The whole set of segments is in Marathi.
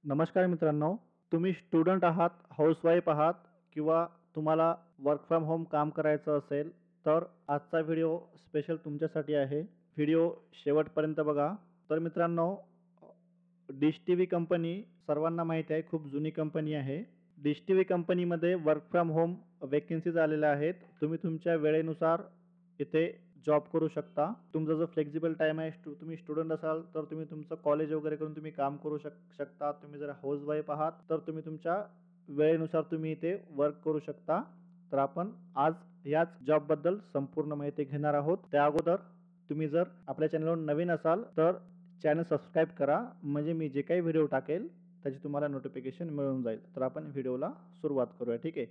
नमस्कार मित्रांनो. तुम्ही स्टुडंट आहात, हाउसवाईफ आहात किंवा तुम्हाला वर्क फ्रॉम होम काम करायचं असेल, तर आजचा व्हिडिओ स्पेशल तुमच्यासाठी आहे. व्हिडिओ शेवटपर्यंत बघा. तर मित्रांनो, डिश टीव्ही कंपनी सर्वांना माहिती आहे, खूप जुनी कंपनी आहे. डिश टीव्ही कंपनीमध्ये वर्क फ्रॉम होम व्हॅकन्सीज आलेल्या आहेत. तुम्ही तुमच्या वेळेनुसार इथे जॉब करू शकता. तुमचा जो फ्लेक्सिबल टाईम आहे, तुम्ही स्टुडंट असाल तर तुम्ही तुमचं कॉलेज वगैरे करून तुम्ही काम करू शकता. तुम्ही जर हाऊसवाईफ आहात तर तुम्ही तुमच्या वेळेनुसार तुम्ही इथे वर्क करू शकता. तर आपण आज याच जॉबबद्दल संपूर्ण माहिती घेणार आहोत. त्या अगोदर तुम्ही जर आपल्या चॅनलवर नवीन असाल तर चॅनल सबस्क्राईब करा, म्हणजे मी जे काही व्हिडिओ टाकेल त्याची तुम्हाला नोटिफिकेशन मिळून जाईल. तर आपण व्हिडिओला सुरुवात करूया, ठीक आहे.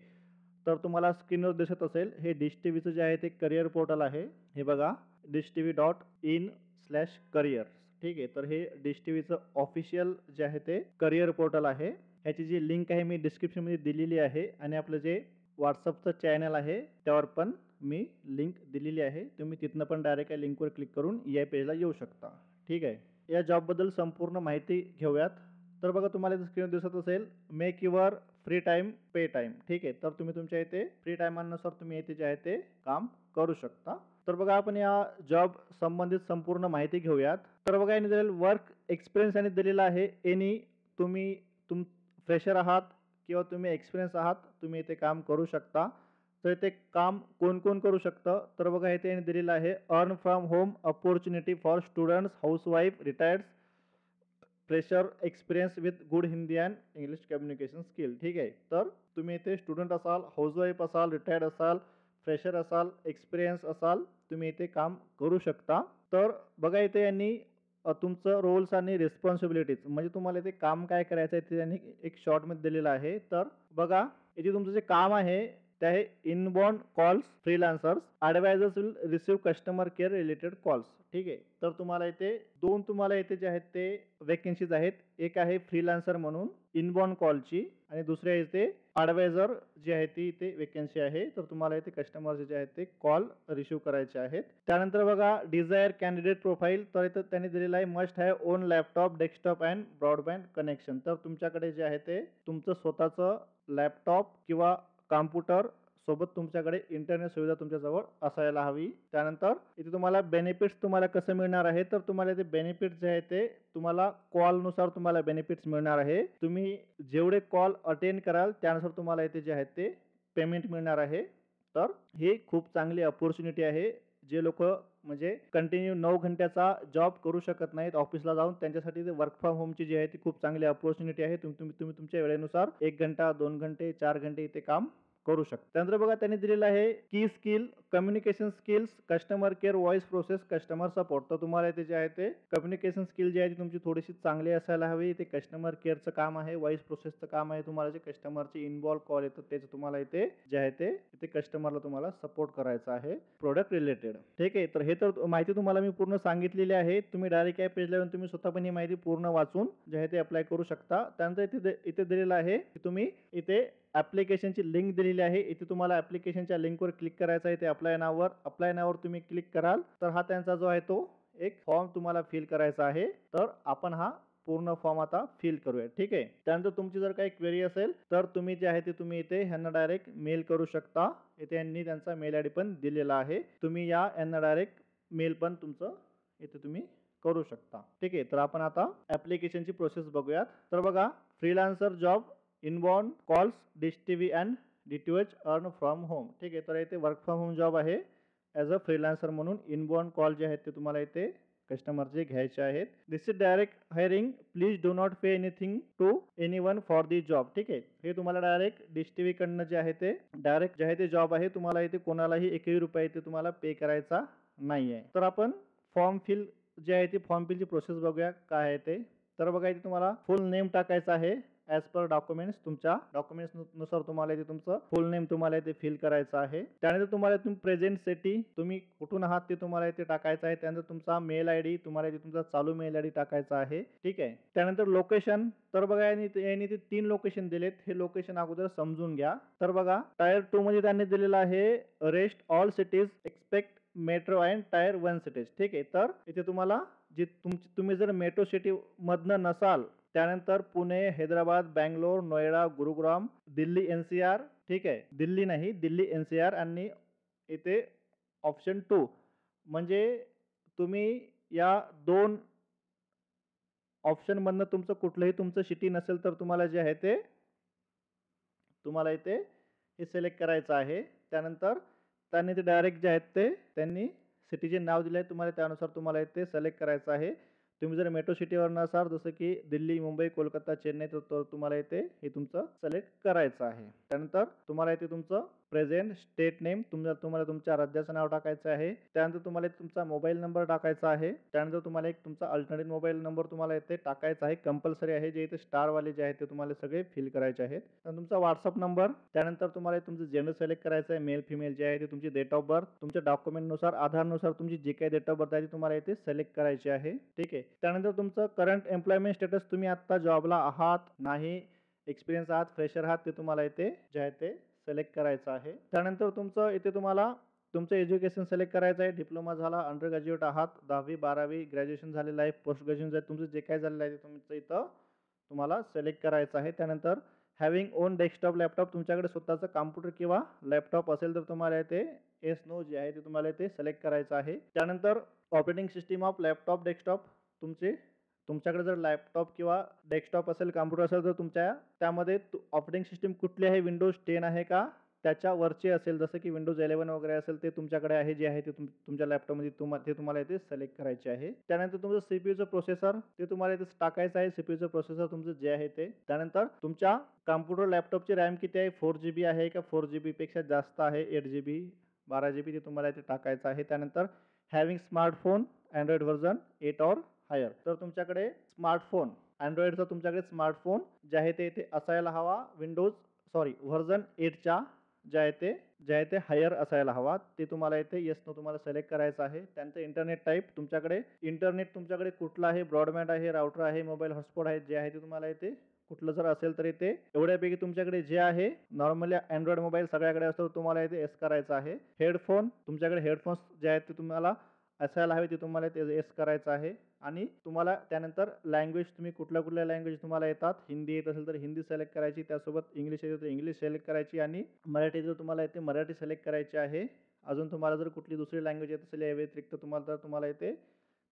तर तुम्हाला स्क्रीनवर दिसत असेल, हे डिश टीव्हीचं जे आहे ते करिअर पोर्टल आहे. हे बघा, dishtv.in/careers, ठीक आहे. तर हे डिश टीव्हीचं ऑफिशियल जे आहे ते करिअर पोर्टल आहे. ह्याची जी लिंक आहे मी डिस्क्रिप्शनमध्ये दिलेली आहे आणि आपलं जे व्हॉट्सअपचं चॅनल आहे त्यावर पण मी लिंक दिलेली आहे. तुम्ही तिथनं पण डायरेक्ट या लिंकवर क्लिक करून या पेजला येऊ शकता, ठीक आहे. या जॉबबद्दल संपूर्ण माहिती घेऊयात. तर बघा, तुम्हाला इथे स्क्रीनवर दिसत असेल, make your free time pay time, ठीक आहे. तर तुम्ही तुमच्या इथे फ्री टाईमानुसार तुम्ही इथे जे आहे ते काम करू शकता. तर बघा, आपण या जॉब संबंधित संपूर्ण माहिती घेऊयात. तर बघा, याने दिलेलं वर्क एक्सपिरियन्स याने दिलेला आहे. तुम्ही फ्रेशर आहात किंवा तुम्ही एक्सपिरियन्स आहात, तुम्ही इथे काम करू शकता. तर ते काम कोण कोण करू शकतं, तर बघा इथे याने दिलेलं आहे, earn from home opportunity for students, housewife, retired, fresher, experience with good Hindi and English communication skill, ठीक आहे. तर तुम्ही इथे स्टुडंट असाल, हाऊसवाईफ असाल, रिटायर्ड असाल, फ्रेशर असाल, एक्सपिरियन्स असाल, तुम्ही इथे काम करू शकता. तर बघा, इथे यांनी तुमचं रोल्स आणि रिस्पॉन्सिबिलिटीज, म्हणजे तुम्हाला इथे काम काय करायचं आहे ते त्यांनी एक शॉर्टमध्ये दिलेलं आहे. तर बघा, इथे तुमचं जे काम आहे ते आहे inbound calls, freelancers, advisors will receive customer care related calls, ठीक आहे. तर तुम्हाला इथे तुम्हाला इथे जे आहेत ते व्हॅकन्सीज आहेत. एक आहे फ्रीलान्सर म्हणून इनबाउंड कॉलची आणि दुसरी आहे इथे ॲडवायझर जी आहे ती इथे व्हॅकन्सी आहे. तर तुम्हाला इथे कस्टमरचे जे आहेत ते कॉल रिसीव्ह करायचे आहेत. त्यानंतर बघा, डिझायर कॅन्डिडेट प्रोफाईल, तर इथं त्यांनी दिलेलं आहे, must have on laptop, desktop and broadband connection. तर तुमच्याकडे जे आहे ते तुमचं स्वतःचं लॅपटॉप किंवा कॉम्प्युटर सोबत तुमच्याकडे इंटरनेट सुविधा तुमच्याजवळ असायला हवी. त्यानंतर इथे तुम्हाला बेनिफिट्स तुम्हाला कसं मिळणार आहे, तर तुम्हाला इथे बेनिफिट्स जे आहे ते तुम्हाला कॉलनुसार तुम्हाला बेनिफिट्स मिळणार आहे. तुम्ही जेवढे कॉल अटेंड कराल त्यानुसार तुम्हाला इथे जे आहे ते पेमेंट मिळणार आहे. तर ही खूप चांगली अपॉर्च्युनिटी आहे. जे लोक म्हणजे कंटिन्यू 9 घंट्याचा जॉब करू शकत नाहीत ऑफिसला जाऊन, त्यांच्यासाठी वर्क फ्रॉम होमची जी आहे ती खूप चांगली अपॉर्च्युनिटी आहे. तुम्ही तुमच्या वेळेनुसार 1 घंटा, 2 घंटे, 4 घंटे इथे काम करू शकता. त्यानंतर बघा, त्यांनी दिलेलं आहे की skill, communication skills, customer care, voice process, customer support. तर तुम्हाला इथे जे आहे ते कम्युनिकेशन स्किल जी आहे ती तुमची थोडीशी चांगली असायला हवी. इथे कस्टमर केअरचं काम आहे, व्हॉइस प्रोसेसचं काम आहे. तुम्हाला जे कस्टमरचे इनवॉल्व कॉल येतात त्याचं तुम्हाला इथे जे आहे ते इथे कस्टमरला तुम्हाला सपोर्ट करायचा आहे प्रोडक्ट रिलेटेड, ठीक आहे. तर हे तर माहिती तुम्हाला मी पूर्ण सांगितलेली आहे. तुम्ही डायरेक्ट या पेजला येऊन तुम्ही स्वतः पण ही माहिती पूर्ण वाचून जे आहे ते अप्लाय करू शकता. त्यानंतर इथे दिलेलं आहे की तुम्ही इथे ॲप्लिकेशनची लिंक दिलेली आहे. इथे तुम्हाला ॲप्लिकेशनच्या लिंकवर क्लिक करायचं आहे. ते अप्लाय नाववर तुम्ही क्लिक कराल तर हा त्यांचा जो आहे तो एक फॉर्म तुम्हाला फिल करायचा आहे. तर आपण हा पूर्ण फॉर्म आता फिल करूया, ठीक आहे. त्यानंतर तुमची जर काही क्वेरी असेल तर तुम्ही जे आहे ते तुम्ही इथे ह्यांना डायरेक्ट मेल करू शकता. इथे यांनी त्यांचा मेल आयडी पण दिलेला आहे. तुम्ही यांना डायरेक्ट मेल पण तुमचं इथे तुम्ही करू शकता, ठीक आहे. तर आपण आता ॲप्लिकेशनची प्रोसेस बघूयात. तर बघा, freelancer job, inbound calls, dish TV and DTH earn from home, ठीक आहे. तर इथे वर्क फ्रॉम होम जॉब आहे ॲज अ फ्रीलान्सर म्हणून. इनबाउंड कॉल जे आहेत ते तुम्हाला इथे कस्टमरचे घ्यायचे आहेत. This is direct hiring, please do not pay anything to anyone for the job, ठीक आहे. हे तुम्हाला डायरेक्ट डिश टीव्ही कडनं जे आहे ते डायरेक्ट जे आहे ते जॉब आहे. तुम्हाला इथे कोणालाही एकही रुपया इथे तुम्हाला पे करायचा नाही आहे. तर आपण फॉर्म फिल जे आहे ते फॉर्म फिलची प्रोसेस बघूया काय आहे ते. तर बघा, इथे तुम्हाला फुल नेम टाकायचं आहे ॲज पर डॉक्युमेंट्स. तुमच्या डॉक्युमेंट्स नुसार तुम्हाला इथे तुमचं फुल नेम तुम्हाला इथे फिल करायचं आहे. त्यानंतर तुम्हाला तुम्ही प्रेझेंट सिटी, तुम्ही कुठून आहात ते तुम्हाला इथे टाकायचं आहे. त्यानंतर तुमचा मेल आयडी, तुम्हाला इथे तुमचा चालू मेल आयडी टाकायचा आहे, ठीक आहे. त्यानंतर लोकेशन, तर बघा यांनी ते 3 लोकेशन दिलेत. हे लोकेशन अगोदर समजून घ्या. तर बघा, टायर 2 मध्ये त्यांनी दिलेलं आहे, rest all cities expect metro and tyre 1 cities, ठीक आहे. तर इथे तुम्हाला तुम्ही जर मेट्रो सिटी मधनं नसाल त्यानंतर पुणे, हैदराबाद, बंगलोर, नोएडा, गुरुग्राम, दिल्ली NCR, ठीक आहे. दिल्ली नाही, दिल्ली NCR आणि इथे ऑप्शन 2 म्हणजे तुम्ही या 2 ऑप्शनमधनं तुमचं कुठलंही तुमचं सिटी नसेल तर तुम्हाला जे आहे ते तुम्हाला इथे हे सिलेक्ट करायचं आहे. त्यानंतर त्यांनी ते डायरेक्ट जे आहेत ते त्यांनी सिटीचे नाव दिले आहे. तुम्हाला त्यानुसार तुम्हाला इथे सिलेक्ट करायचं आहे. तुम्ही जर मेट्रो सिटीवरून असाल जसं की दिल्ली, मुंबई, कोलकाता, चेन्नई तर तुम्हाला इथे हे तुमचं सिलेक्ट करायचं आहे. त्यानंतर तुम्हाला इथे तुमचं प्रेझेंट स्टेट नेम तुम्हाला तुमच्या राज्याचं नाव टाकायचं आहे. त्यानंतर तुम्हाला इथे तुमचा मोबाईल नंबर टाकायचा आहे. त्यानंतर तुम्हाला एक तुमचा अल्टरनेट मोबाईल नंबर तुम्हाला इथे टाकायचा आहे. कंपल्सरी आहे. जे इथे स्टारवाले जे आहेत ते तुम्हाला सगळे फिल करायचे आहेत. तर तुमचा WhatsApp नंबर, त्यानंतर तुम्हाला तुमचं जेंडर सिलेक्ट करायचं आहे. मेल, फिमेल जे आहे ते तुमची डेट ऑफ बर्थ, तुमच्या डॉक्युमेंटनुसार आधारनुसार तुमची जी काही डेट ऑफ बर्थ आहे ती तुम्हाला इथे सिलेक्ट करायची आहे. ठीक आहे. त्यानंतर तुमचं करंट एम्प्लॉयमेंट स्टेटस, तुम्ही आता जॉबला आहात, नाही, एक्सपिरियन्स आहात, फ्रेशर आहात, ते तुम्हाला इथे जे आहे ते सिलेक्ट करायचं आहे. त्यानंतर तुमचं इथे तुम्हाला तुमचं एज्युकेशन सिलेक्ट करायचं आहे. डिप्लोमा झाला, अंडर ग्रॅज्युएट आहात, 10वी 12वी ग्रॅज्युएशन झालेलं आहे, पोस्ट ग्रॅज्युएशन आहे, तुमचं जे काही झालेलं आहे ते तुमचं इथं तुम्हाला सिलेक्ट करायचं आहे. त्यानंतर हॅव्हिंग ओन डेस्कटॉप लॅपटॉप, तुमच्याकडे स्वतःचं कॉम्प्युटर किंवा लॅपटॉप असेल तर तुम्हाला इथे येस नो जे आहे ते तुम्हाला इथे सिलेक्ट करायचं आहे. त्यानंतर operating system of laptop desktop, तुमच्याकडे जर लॅपटॉप किंवा डेस्कटॉप असेल, कॉम्प्युटर असेल तर त्यामध्ये ऑपरेटिंग सिस्टीम कुठली आहे, विंडोज 10 आहे का त्याच्यावरची असेल, जसं की विंडोज 11 वगैरे असेल ते तुमच्याकडे आहे, जे आहे ते तुमच्या लॅपटॉपमध्ये ते तुम्हाला इथे सिलेक्ट करायचे आहे. त्यानंतर तुमचं सीपीयूचं प्रोसेसर ते तुम्हाला इथे टाकायचं आहे. सीपीयूचं प्रोसेसर तुमचं जे आहे ते. त्यानंतर तुमच्या कॉम्प्युटर लॅपटॉपची रॅम किती आहे, 4GB आहे का 4GB पेक्षा जास्त आहे, 8GB 12GB ते तुम्हाला इथे टाकायचं आहे. त्यानंतर having smartphone Android version 8 or higher, तर तुमच्याकडे स्मार्टफोन अँड्रॉइडचा तुमच्याकडे स्मार्टफोन जे आहे ते इथे असायला हवा व्हर्जन 8च्या जे आहे ते हायर असायला हवा, ते तुम्हाला इथे येस नो तुम्हाला सिलेक्ट करायचं आहे. त्यानंतर इंटरनेट टाईप, इंटरनेट तुमच्याकडे कुठलं आहे, ब्रॉडबँड आहे, राउटर आहे, मोबाईल हॉटस्पॉट आहे, जे आहे ते तुम्हाला इथे कुठलं जर असेल तर इथे एवढ्यापैकी तुमच्याकडे जे आहे नॉर्मली अँड्रॉइड मोबाईल सगळ्याकडे असतो तुम्हाला इथे येस करायचं आहे. हेडफोन, तुमच्याकडे हेडफोन्स जे आहेत ते तुम्हाला असायला हवे, ते तुम्हाला ते येस करायचं आहे. आणि तुम्हाला त्यानंतर लँग्वेज, तुम्ही कुठल्या लँग्वेज तुम्हाला येतात, हिंदी येत असेल तर हिंदी सिलेक्ट करायची, त्यासोबत इंग्लिश येत तर इंग्लिश सिलेक्ट करायची, आणि मराठी जर तुम्हाला येते मराठी सिलेक्ट करायची आहे. अजून तुम्हाला जर कुठली दुसरी लँग्वेज येत असेल या व्यतिरिक्त तुम्हाला इथे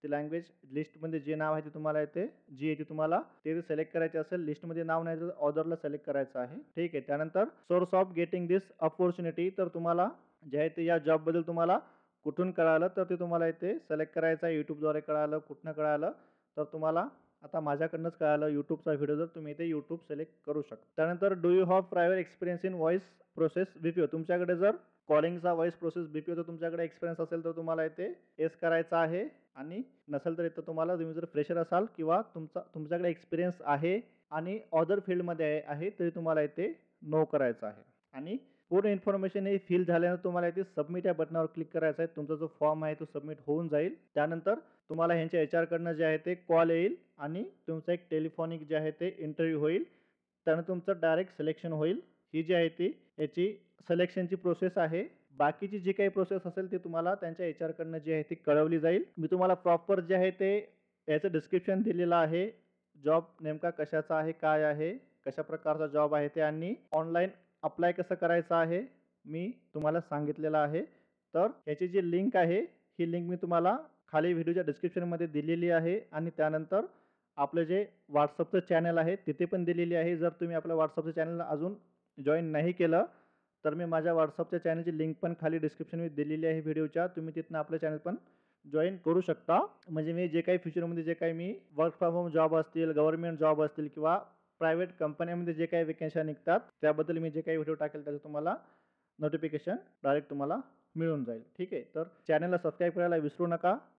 ती लँग्वेज लिस्टमध्ये जे नाव आहे ते तुम्हाला इथे जी येते तुम्हाला ते सिलेक्ट करायचे असेल. लिस्टमध्ये नाव नाही तर ऑर्डरला सिलेक्ट करायचं आहे. ठीक आहे. त्यानंतर source of getting this opportunity, तर तुम्हाला जे आहे ते या जॉबबद्दल तुम्हाला कुठून कळालं तर ते तुम्हाला इथे सिलेक्ट करायचं आहे. यूट्यूबद्वारे कळालं, कुठनं कळालं तर तुम्हाला आता माझ्याकडनंच कळालं, यूट्यूबचा व्हिडिओ, जर तुम्ही इथे यूट्यूब सिलेक्ट करू शकता. त्यानंतर do you have private experience in voice process BPO, तुमच्याकडे जर कॉलिंगचा व्हॉइस प्रोसेस BPO तर तुमच्याकडे एक्सपिरियन्स असेल तर तुम्हाला इथे येस करायचा आहे. आणि नसेल तर इथं तुम्ही जर फ्रेशर असाल किंवा तुमच्याकडे एक्सपिरियन्स आहे आणि अदर फील्डमध्ये आहे तरी तुम्हाला इथे नो करायचं आहे. आणि पूर्ण इन्फॉर्मेशन हे फिल झाल्यानंतर तुम्हाला इथे सबमिट या बटनावर क्लिक करायचं आहे. तुमचा जो फॉर्म आहे तो सबमिट होऊन जाईल. त्यानंतर तुम्हाला ह्यांच्या HR कडनं जे आहे ते कॉल येईल आणि तुमचं एक टेलिफोनिक जे आहे ते इंटरव्ह्यू होईल. त्यानंतर तुमचं डायरेक्ट सिलेक्शन होईल. ही जी आहे ती याची सिलेक्शनची प्रोसेस आहे. बाकीची जी काही प्रोसेस असेल ते तुम्हाला त्यांच्या HR कडनं जी आहे ती कळवली जाईल. मी तुम्हाला प्रॉपर जे आहे ते याचं डिस्क्रिप्शन दिलेलं आहे. जॉब नेमका कशाचा आहे, काय आहे, कशा प्रकारचा जॉब आहे ते, आणि ऑनलाईन अप्लाय कसं करायचं आहे मी तुम्हाला सांगितलेलं आहे. तर याची जी लिंक आहे ही लिंक मी तुम्हाला खाली व्हिडिओच्या डिस्क्रिप्शनमध्ये दिलेली आहे, आणि त्यानंतर आपलं जे WhatsAppचं चॅनल आहे तिथे पण दिलेली आहे. जर तुम्ही आपल्या WhatsAppचं चॅनल अजून जॉईन नाही केलं तर मी माझ्या WhatsAppच्या चॅनलची लिंक पण खाली डिस्क्रिप्शनमध्ये दिलेली आहे व्हिडिओच्या. तुम्ही तिथनं आपलं चॅनल पण जॉईन करू शकता. म्हणजे मी जे काही फ्युचरमध्ये जे काही मी वर्क फ्रॉम होम जॉब असतील, गव्हर्नमेंट जॉब असतील किंवा प्रायव्हेट कंपन्यांमध्ये जे काही वेकेन्सी निघतात त्याबद्दल मी जे काही व्हिडिओ टाकेल त्याचं तुम्हाला नोटिफिकेशन डायरेक्ट तुम्हाला मिळून जाईल. ठीक आहे. तर चॅनलला सबस्क्राईब करायला विसरू नका.